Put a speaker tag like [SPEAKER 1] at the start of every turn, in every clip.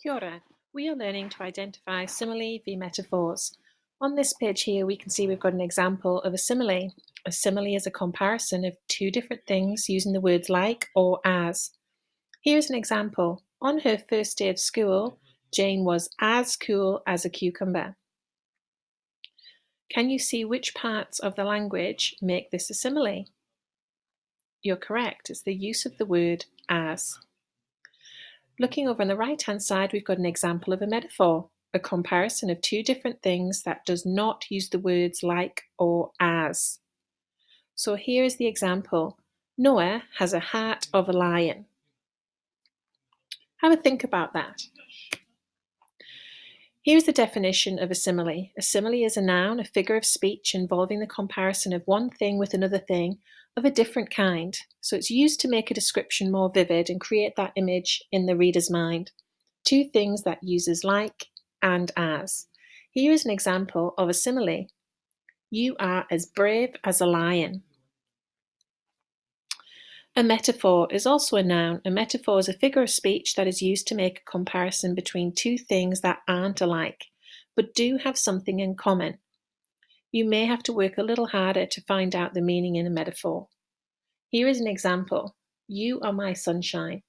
[SPEAKER 1] Kia ora. We are learning to identify simile v metaphors. On this page here, we can see we've got an example of a simile. A simile is a comparison of two different things using the words like or as. Here's an example. On her first day of school, Jane was as cool as a cucumber. Can you see which parts of the language make this a simile? You're correct. It's the use of the word as. Looking over on the right-hand side, we've got an example of a metaphor, a comparison of two different things that does not use the words like or as. So here's the example. Noah has a heart of a lion. Have a think about that. Here's the definition of a simile. A simile is a noun, a figure of speech involving the comparison of one thing with another thing of a different kind. So it's used to make a description more vivid and create that image in the reader's mind. Two things that uses like and as. Here is an example of a simile. You are as brave as a lion. A metaphor is also a noun. A metaphor is a figure of speech that is used to make a comparison between two things that aren't alike, but do have something in common. You may have to work a little harder to find out the meaning in a metaphor. Here is an example. You are my sunshine.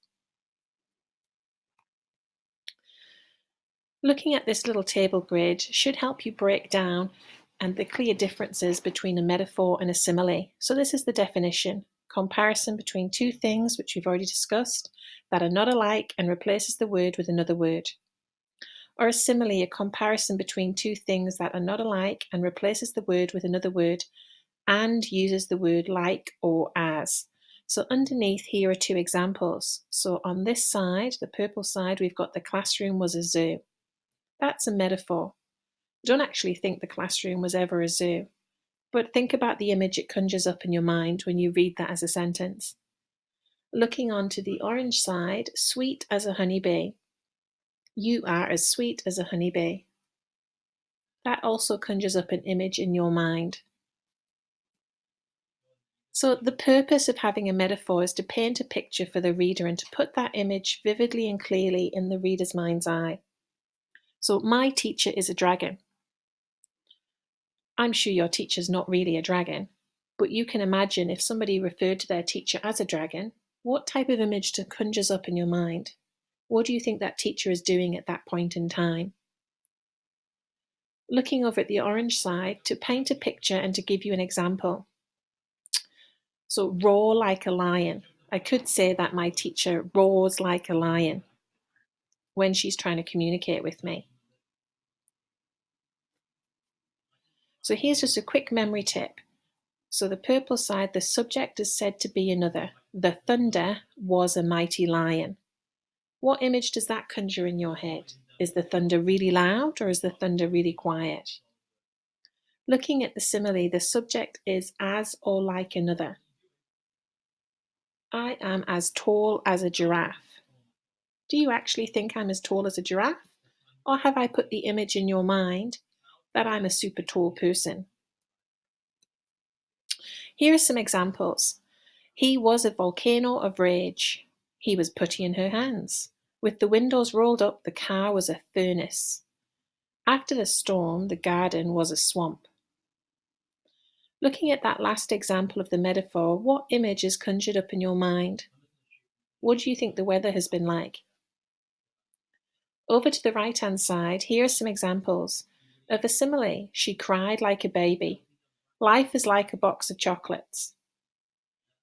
[SPEAKER 1] Looking at this little table grid should help you break down and the clear differences between a metaphor and a simile. So this is the definition. Comparison between two things, which we've already discussed, that are not alike and replaces the word with another word. Or a simile, a comparison between two things that are not alike and replaces the word with another word and uses the word like or as. So underneath here are two examples. So on this side, the purple side, we've got the classroom was a zoo. That's a metaphor. Don't actually think the classroom was ever a zoo, but think about the image it conjures up in your mind when you read that as a sentence. Looking on to the orange side, sweet as a honeybee. You are as sweet as a honeybee. That also conjures up an image in your mind. So the purpose of having a metaphor is to paint a picture for the reader and to put that image vividly and clearly in the reader's mind's eye. So my teacher is a dragon. I'm sure your teacher's not really a dragon, but you can imagine if somebody referred to their teacher as a dragon, what type of image conjures up in your mind? What do you think that teacher is doing at that point in time? Looking over at the orange side, to paint a picture and to give you an example. So roar like a lion. I could say that my teacher roars like a lion when she's trying to communicate with me. So here's just a quick memory tip. So the purple side, the subject is said to be another. The thunder was a mighty lion. What image does that conjure in your head? Is the thunder really loud or is the thunder really quiet? Looking at the simile, the subject is as or like another. I am as tall as a giraffe. Do you actually think I'm as tall as a giraffe? Or have I put the image in your mind that I'm a super tall person? Here are some examples. He was a volcano of rage. He was putty in her hands. With the windows rolled up, the car was a furnace. After the storm, the garden was a swamp. Looking at that last example of the metaphor, what image is conjured up in your mind? What do you think the weather has been like? Over to the right-hand side, here are some examples of a simile. She cried like a baby. Life is like a box of chocolates.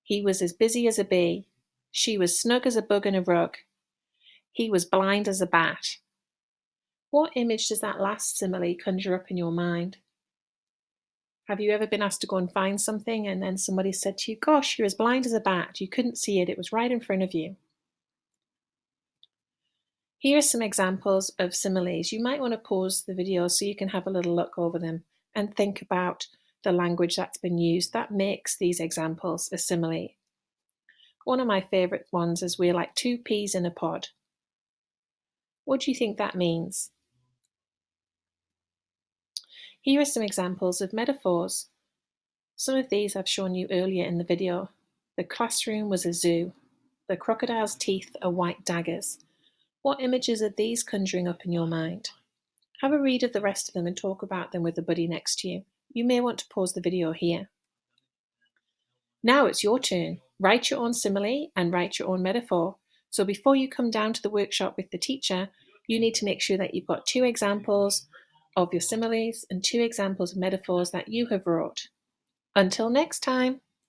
[SPEAKER 1] He was as busy as a bee. She was snug as a bug in a rug. He was blind as a bat. What image does that last simile conjure up in your mind? Have you ever been asked to go and find something and then somebody said to you, gosh, you're as blind as a bat. You couldn't see it. It was right in front of you. Here are some examples of similes. You might want to pause the video so you can have a little look over them and think about the language that's been used that makes these examples a simile. One of my favourite ones is we're like two peas in a pod. What do you think that means? Here are some examples of metaphors. Some of these I've shown you earlier in the video. The classroom was a zoo. The crocodile's teeth are white daggers. What images are these conjuring up in your mind? Have a read of the rest of them and talk about them with the buddy next to you. You may want to pause the video here. Now it's your turn. Write your own simile and write your own metaphor. So before you come down to the workshop with the teacher, you need to make sure that you've got 2 examples of your similes and 2 examples of metaphors that you have wrote. Until next time.